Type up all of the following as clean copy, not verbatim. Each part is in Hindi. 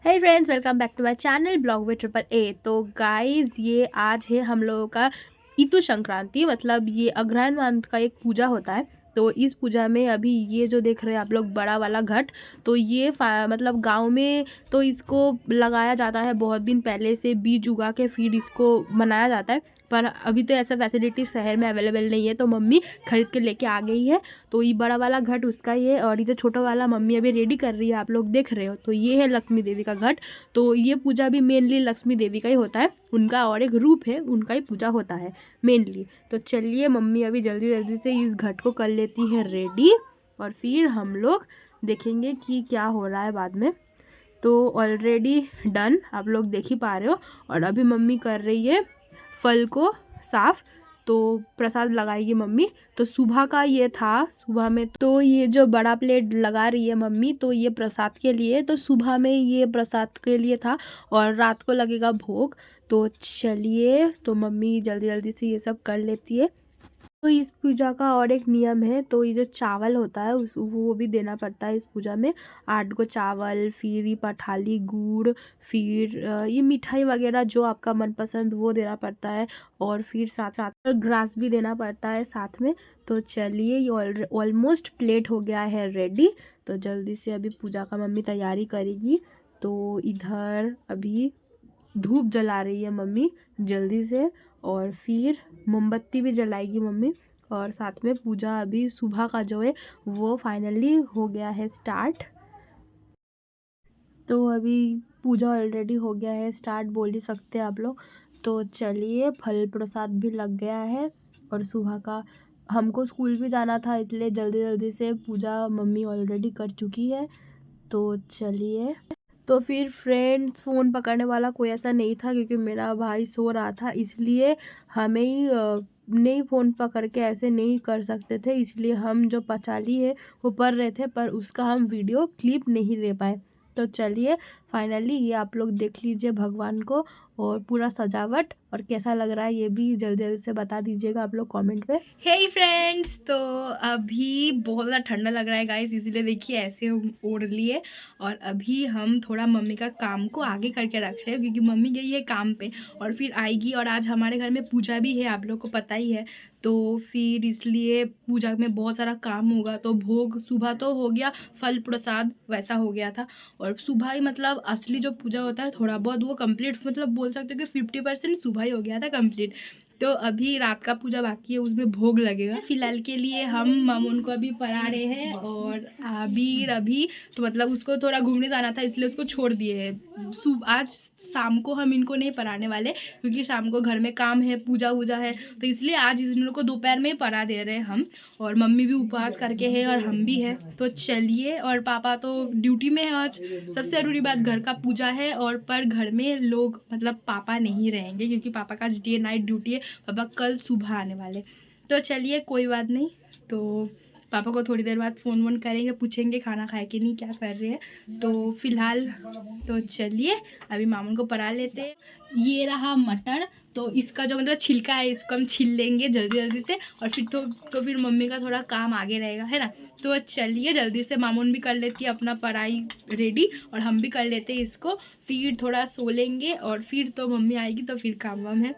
Hey friends, welcome back to my channel blog with triple A. तो गाइस, ये आज है हम लोगों का ईतु संक्रांति। मतलब ये अग्रहण मास का एक पूजा होता है। तो इस पूजा में अभी ये जो देख रहे हैं आप लोग बड़ा वाला घट, तो ये मतलब गांव में तो इसको लगाया जाता है बहुत दिन पहले से, बीज उगा के फिर इसको मनाया जाता है। पर अभी तो ऐसा फैसिलिटी शहर में अवेलेबल नहीं है, तो मम्मी खरीद के लेके आ गई है। तो ये बड़ा वाला घट उसका ही है, और ये जो छोटा वाला मम्मी अभी रेडी कर रही है, आप लोग देख रहे हो, तो ये है लक्ष्मी देवी का घट। तो ये पूजा भी मेनली लक्ष्मी देवी का ही होता है, उनका और एक रूप है, उनका ही पूजा होता है मेनली। तो चलिए, मम्मी अभी जल्दी जल्दी से इस घट को कर लेती है रेडी, और फिर हम लोग देखेंगे कि क्या हो रहा है बाद में। तो ऑलरेडी डन, आप लोग देख ही पा रहे हो। और अभी मम्मी कर रही है फल को साफ, तो प्रसाद लगाएगी मम्मी। तो सुबह का ये था, सुबह में तो ये जो बड़ा प्लेट लगा रही है मम्मी, तो ये प्रसाद के लिए, तो सुबह में ये प्रसाद के लिए था, और रात को लगेगा भोग। तो चलिए, तो मम्मी जल्दी जल्दी से ये सब कर लेती है। तो इस पूजा का और एक नियम है, तो ये जो चावल होता है उस वो भी देना पड़ता है इस पूजा में। 8 गो चावल, फिर ये पठाली गुड़, फिर ये मिठाई वगैरह जो आपका मनपसंद वो देना पड़ता है। और फिर साथ साथ ग्रास भी देना पड़ता है साथ में। तो चलिए, ये ऑलमोस्ट प्लेट हो गया है रेडी। तो जल्दी से अभी पूजा का मम्मी तैयारी करेगी। तो इधर अभी धूप जला रही है मम्मी जल्दी से, और फिर मोमबत्ती भी जलाएगी मम्मी। और साथ में पूजा अभी सुबह का जो है वो फाइनली हो गया है स्टार्ट। तो अभी पूजा ऑलरेडी हो गया है स्टार्ट, बोल ही सकते हैं आप लोग। तो चलिए, फल प्रसाद भी लग गया है, और सुबह का हमको स्कूल भी जाना था, इसलिए जल्दी जल्दी से पूजा मम्मी ऑलरेडी कर चुकी है। तो चलिए, तो फिर फ्रेंड्स, फ़ोन पकड़ने वाला कोई ऐसा नहीं था, क्योंकि मेरा भाई सो रहा था, इसलिए हमें ही नहीं फ़ोन पकड़ के ऐसे नहीं कर सकते थे, इसलिए हम जो पचाली है वो पढ़ रहे थे, पर उसका हम वीडियो क्लिप नहीं ले पाए। तो चलिए, फाइनली ये आप लोग देख लीजिए भगवान को, और पूरा सजावट, और कैसा लग रहा है ये भी जल्दी जल्दी से बता दीजिएगा आप लोग कमेंट पे। हे फ्रेंड्स, तो अभी बहुत ज़्यादा ठंडा लग रहा है गाइस, इसीलिए देखिए ऐसे हम ओढ़ लिए। और अभी हम थोड़ा मम्मी का काम को आगे करके रख रहे हैं, क्योंकि मम्मी गई है काम पे और फिर आएगी, और आज हमारे घर में पूजा भी है, आप लोग को पता ही है। तो फिर इसलिए पूजा में बहुत सारा काम होगा। तो भोग सुबह तो हो गया, फल प्रसाद वैसा हो गया था, और सुबह ही मतलब असली जो पूजा होता है थोड़ा बहुत वो कंप्लीट, मतलब बोल सकते हो कि 50% सुबह ही हो गया था कंप्लीट। तो अभी रात का पूजा बाकी है, उसमें भोग लगेगा। फिलहाल के लिए हम मामून को अभी पढ़ा रहे हैं, और आबिर अभी तो मतलब उसको थोड़ा घूमने जाना था, इसलिए उसको छोड़ दिए हैं। आज शाम को हम इनको नहीं पढ़ाने वाले, क्योंकि शाम को घर में काम है, पूजा वूजा है, तो इसलिए आज इन लोग को दोपहर में ही पढ़ा दे रहे हैं हम। और मम्मी भी उपवास करके है, और हम भी है। तो चलिए, और पापा तो ड्यूटी में है आज। सबसे ज़रूरी बात, घर का पूजा है, और पर घर में लोग मतलब पापा नहीं रहेंगे, क्योंकि पापा का आज डे नाइट ड्यूटी है, पापा कल सुबह आने वाले। तो चलिए, कोई बात नहीं। तो पापा को थोड़ी देर बाद फ़ोन वोन करेंगे, पूछेंगे खाना खाए कि नहीं, क्या कर रहे हैं। तो फिलहाल तो चलिए, अभी मामून को पढ़ा लेते हैं। ये रहा मटर, तो इसका जो मतलब छिलका है, इसको हम छील लेंगे जल्दी जल्दी से, और फिर तो फिर मम्मी का थोड़ा काम आगे रहेगा, है ना। तो चलिए, जल्दी से मामून भी कर लेती है अपना पढ़ाई रेडी, और हम भी कर लेते हैं इसको, फिर थोड़ा सो लेंगे, और फिर तो मम्मी आएगी तो फिर काम वाम है।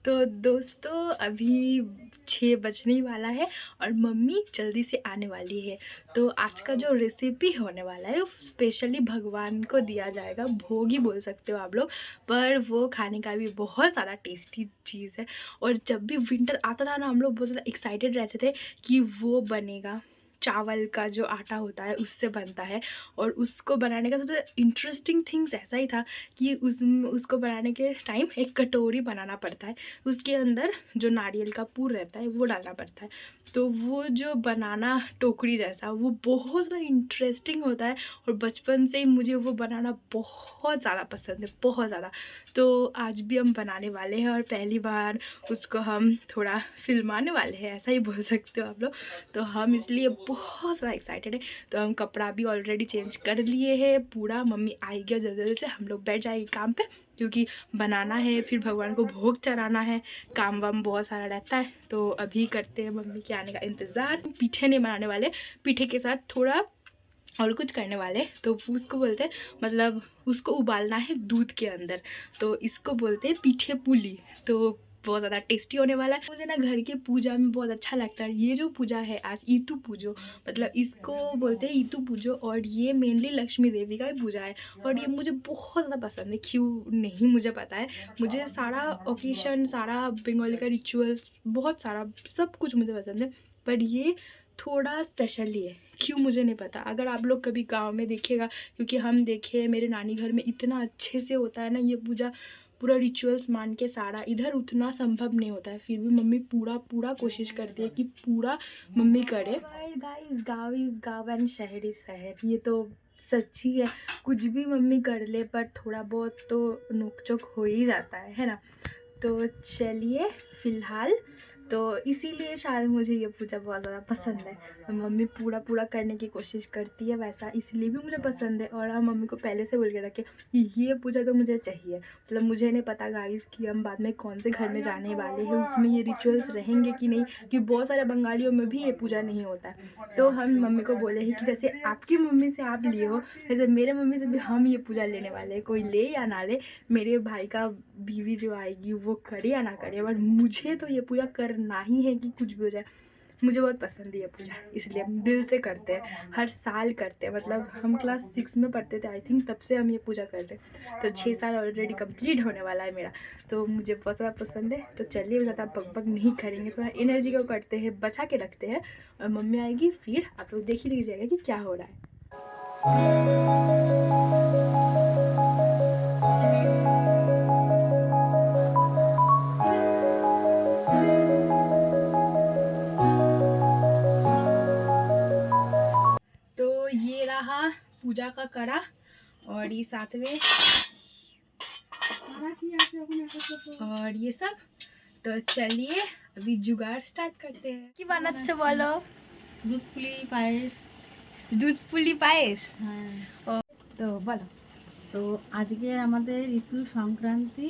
तो दोस्तों, अभी 6 बजने ही वाला है, और मम्मी जल्दी से आने वाली है। तो आज का जो रेसिपी होने वाला है, स्पेशली भगवान को दिया जाएगा, भोग ही बोल सकते हो आप लोग, पर वो खाने का भी बहुत ज़्यादा टेस्टी चीज़ है। और जब भी विंटर आता था ना, हम लोग बहुत ज़्यादा एक्साइटेड रहते थे कि वो बनेगा। चावल का जो आटा होता है उससे बनता है, और उसको बनाने का सबसे इंटरेस्टिंग थिंग्स ऐसा ही था कि उसको बनाने के टाइम एक कटोरी बनाना पड़ता है, उसके अंदर जो नारियल का पूर रहता है वो डालना पड़ता है। तो वो जो बनाना टोकरी जैसा, वो बहुत ज़्यादा इंटरेस्टिंग होता है, और बचपन से ही मुझे वो बनाना बहुत ज़्यादा पसंद है, बहुत ज़्यादा। तो आज भी हम बनाने वाले हैं, और पहली बार उसको हम थोड़ा फिल्माने वाले हैं, ऐसा ही बोल सकते हो आप लोग। तो हम इसलिए बहुत ज़्यादा एक्साइटेड है। तो हम कपड़ा भी ऑलरेडी चेंज कर लिए हैं पूरा। मम्मी आएगी जल्दी जल्दी से, हम लोग बैठ जाएंगे काम पे, क्योंकि बनाना है, फिर भगवान को भोग चढ़ाना है, काम वाम बहुत सारा रहता है। तो अभी करते हैं मम्मी के आने का इंतज़ार। पीठे नहीं बनाने वाले, पीठे के साथ थोड़ा और कुछ करने वाले। तो उसको बोलते हैं, मतलब उसको उबालना है दूध के अंदर, तो इसको बोलते हैं पीठे पुली। तो बहुत ज़्यादा टेस्टी होने वाला है। मुझे ना घर के पूजा में बहुत अच्छा लगता है। ये जो पूजा है आज ईतू पूजो, मतलब इसको बोलते हैं ईतू पूजो, और ये मेनली लक्ष्मी देवी का ही पूजा है। और ये मुझे बहुत ज़्यादा पसंद है, क्यों नहीं मुझे पता है। मुझे सारा ओकेशन, सारा बंगाली का रिचुअल्स, बहुत सारा सब कुछ मुझे पसंद है। पर ये थोड़ा स्पेशल ही है, क्यों मुझे नहीं पता। अगर आप लोग कभी गांव में देखिएगा, क्योंकि हम देखे मेरे नानी घर में इतना अच्छे से होता है ना ये पूजा, पूरा रिचुअल्स मान के सारा। इधर उतना संभव नहीं होता है, फिर भी मम्मी पूरा कोशिश करती है कि पूरा मम्मी करे। गाइस, गाँव इज़ गाँव एंड शहर इज़ शहर, ये तो सच्ची है। कुछ भी मम्मी कर ले, पर थोड़ा बहुत तो नोकझोंक हो ही जाता है ना। तो चलिए, फ़िलहाल तो इसीलिए शायद मुझे ये पूजा बहुत ज़्यादा पसंद है। तो मम्मी पूरा करने की कोशिश करती है वैसा, इसलिए भी मुझे पसंद है। और हम मम्मी को पहले से बोल के रखे कि ये पूजा तो मुझे चाहिए। मतलब मुझे नहीं पता गाइस कि हम बाद में कौन से घर में जाने वाले हैं, उसमें ये रिचुअल्स रहेंगे कि नहीं, क्योंकि बहुत सारे बंगालियों में भी ये पूजा नहीं होता है। तो हम मम्मी को बोले हैं कि जैसे आपकी मम्मी से आप लिए हो, वैसे मेरे मम्मी से भी हम ये पूजा लेने वाले हैं। कोई ले या ना ले, मेरे भाई का बीवी जो आएगी वो करे या ना करे, बट मुझे तो ये पूजा करना ही है कि कुछ भी हो जाए। मुझे बहुत पसंद है ये पूजा, इसलिए हम दिल से करते हैं, हर साल करते हैं। मतलब हम क्लास 6 में पढ़ते थे आई थिंक, तब से हम ये पूजा करते हैं। तो 6 साल ऑलरेडी कंप्लीट होने वाला है मेरा। तो मुझे बहुत ज़्यादा पसंद है। तो चलिए, ज़्यादा बकबक नहीं करेंगे, थोड़ा एनर्जी को करते हैं, बचा के रखते हैं। और मम्मी आएगी फिर आप लोग देख ही लीजिएगा कि क्या हो रहा है। ये रहा पूजा का कड़ा, और ये साथ में और ये सब। तो चलिए अभी जुगाड़ स्टार्ट करते हैं। कि बनाচ্ছে बोलो? दूध पुली पायस। दूध पुली पायस, हाँ। तो बोलो। तो আজকে আমাদের ঋতু সংক্রান্তি।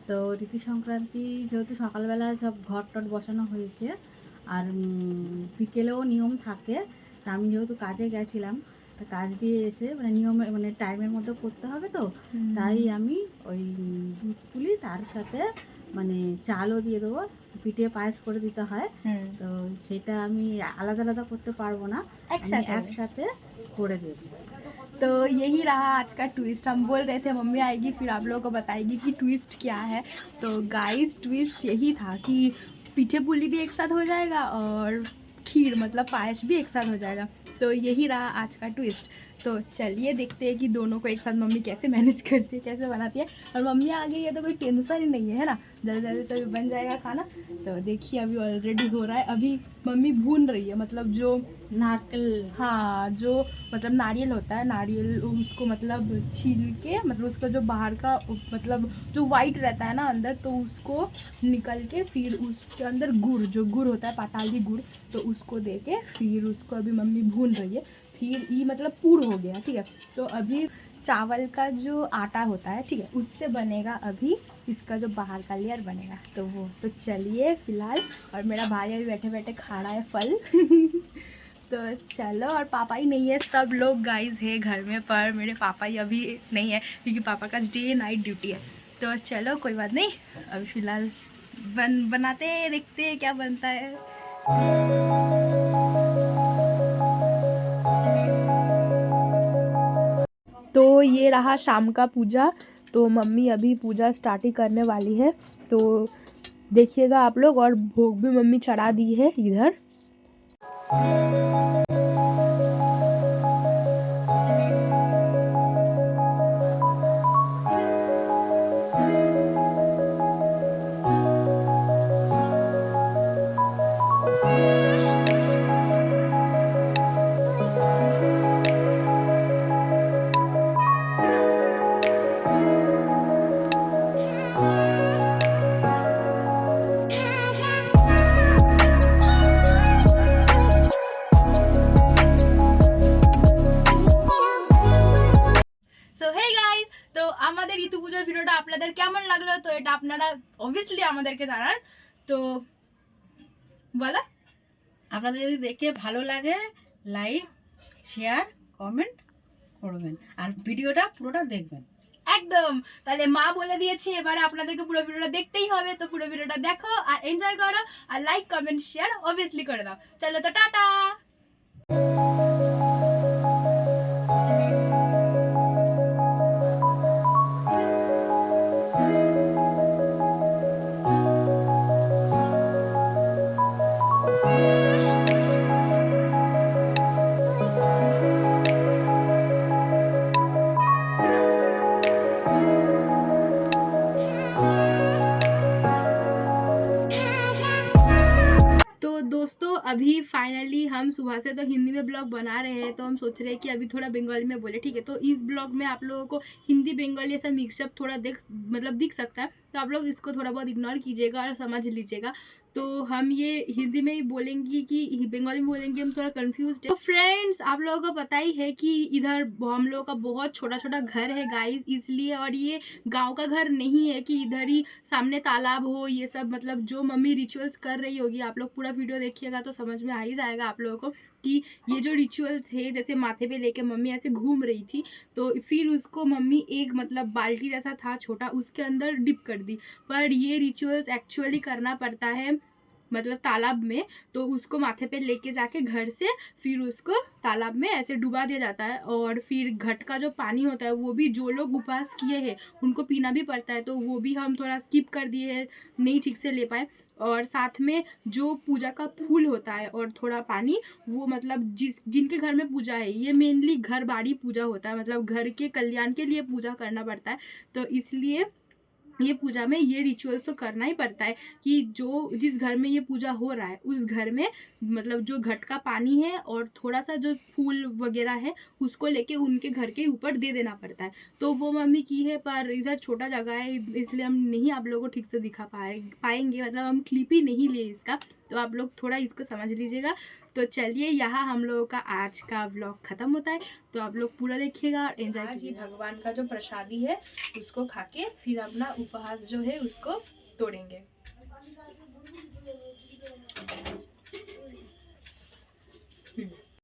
তো ঋতু সংক্রান্তি যেহেতু সকালবেলা সব ঘর টট বসানো হয়েছে, আর বিকেলেও নিয়ম থাকে। তা আমি যেহেতু কাজে গেছিলাম, কাজ দিয়ে এসে মানে নিয়মে মানে টাইমের মধ্যে করতে হবে, তো তাই আমি ওই দুধ পুলি তার সাথে মানে চালও দিয়ে দেবো, পিঠে পায়েস করে দিতে হয়। তো সেটা আমি আলাদা আলাদা করতে পারবো না, একসাথে করে দেবো। तो यही रहा आज का ट्विस्ट। हम बोल रहे थे मम्मी आएगी फिर आप लोगों को बताएगी कि ट्विस्ट क्या है। तो गाइस, ट्विस्ट यही था कि पीठे पुली भी एक साथ हो जाएगा और खीर मतलब पायस भी एक साथ हो जाएगा। तो यही रहा आज का ट्विस्ट। तो चलिए देखते हैं कि दोनों को एक साथ मम्मी कैसे मैनेज करती है, कैसे बनाती है। और मम्मी आ गई है तो कोई टेंशन ही नहीं है ना, जल्दी जल्दी से बन जाएगा खाना। तो देखिए अभी ऑलरेडी हो रहा है। अभी मम्मी भून रही है, मतलब जो नारकेल, हाँ, जो मतलब नारियल होता है, नारियल उसको मतलब छील के, मतलब उसका जो बाहर का मतलब जो वाइट रहता है ना अंदर, तो उसको निकल के फिर उसके अंदर गुड़, जो गुड़ होता है पाताली गुड़, तो उसको दे के फिर उसको अभी मम्मी भून रही है। फिर ये मतलब पूर हो गया, ठीक है। तो अभी चावल का जो आटा होता है, ठीक है, उससे बनेगा अभी इसका जो बाहर का लेयर बनेगा। तो वो तो चलिए फिलहाल, और मेरा भाई अभी बैठे बैठे खा रहा है फल तो चलो। और पापा ही नहीं है, सब लोग गाइस है घर में, पर मेरे पापा ही अभी नहीं है क्योंकि पापा का डे नाइट ड्यूटी है। तो चलो कोई बात नहीं, अभी फ़िलहाल बनाते देखते हैं क्या बनता है। तो ये रहा शाम का पूजा। तो मम्मी अभी पूजा स्टार्ट ही करने वाली है, तो देखिएगा आप लोग। और भोग भी मम्मी चढ़ा दी है इधर। অবভিয়াসলি আমাদেরকে জানান। তো বলো, আপনাদের যদি দেখে ভালো লাগে লাইক শেয়ার কমেন্ট করবেন আর ভিডিওটা পুরোটা দেখবেন। একদম। তাহলে মা বলে দিয়েছে, এবারে আপনাদেরকে পুরো ভিডিওটা দেখতেই হবে। তো পুরো ভিডিওটা দেখো আর এনজয় করো, আর লাইক কমেন্ট শেয়ার অবভিয়াসলি করে দাও। চলো তো টাটা। तो दोस्तों अभी फाइनली हम सुबह से तो हिंदी में ब्लॉग बना रहे हैं, तो हम सोच रहे हैं कि अभी थोड़ा बंगाली में बोले, ठीक है। तो इस ब्लॉग में आप लोगों को हिंदी बंगाली ऐसा मिक्सअप थोड़ा दिख सकता है, तो आप लोग इसको थोड़ा बहुत इग्नोर कीजिएगा और समझ लीजिएगा। तो हम ये हिंदी में ही बोलेंगे कि बंगाली में बोलेंगे, हम थोड़ा कंफ्यूज है। तो फ्रेंड्स, आप लोगों को पता ही है कि इधर हम लोगों का बहुत छोटा छोटा घर है गाइस, इसलिए, और ये गांव का घर नहीं है कि इधर ही सामने तालाब हो, ये सब मतलब जो मम्मी रिचुअल्स कर रही होगी, आप लोग पूरा वीडियो देखिएगा तो समझ में आ ही जाएगा आप लोगों को कि ये जो रिचुअल्स है, जैसे माथे पे लेके मम्मी ऐसे घूम रही थी, तो फिर उसको मम्मी एक मतलब बाल्टी जैसा था छोटा, उसके अंदर डिप कर दी। पर ये रिचुअल्स एक्चुअली करना पड़ता है मतलब तालाब में, तो उसको माथे पे लेके जाके घर से फिर उसको तालाब में ऐसे डुबा दिया जाता है, और फिर घट का जो पानी होता है वो भी जो लोग उपवास किए हैं उनको पीना भी पड़ता है, तो वो भी हम थोड़ा स्किप कर दिए हैं, नहीं ठीक से ले पाए। और साथ में जो पूजा का फूल होता है और थोड़ा पानी, वो मतलब जिनके घर में पूजा है, ये मेनली घर बाड़ी पूजा होता है, मतलब घर के कल्याण के लिए पूजा करना पड़ता है, तो इसलिए ये पूजा में ये रिचुअल्स तो करना ही पड़ता है कि जो जिस घर में ये पूजा हो रहा है उस घर में मतलब जो घट का पानी है और थोड़ा सा जो फूल वगैरह है उसको लेके उनके घर के ऊपर दे देना पड़ता है। तो वो मम्मी की है, पर इधर छोटा जगह है इसलिए हम नहीं आप लोगों को ठीक से दिखा पाएंगे, मतलब हम क्लिप ही नहीं लिए इसका, तो आप लोग थोड़ा इसको समझ लीजिएगा। तो चलिए, यहाँ हम लोगों का आज का व्लॉग खत्म होता है, तो आप लोग पूरा देखिएगा और एंजॉय कीजिए। भगवान का जो प्रसादी है उसको खा के फिर अपना उपवास जो है उसको तोड़ेंगे।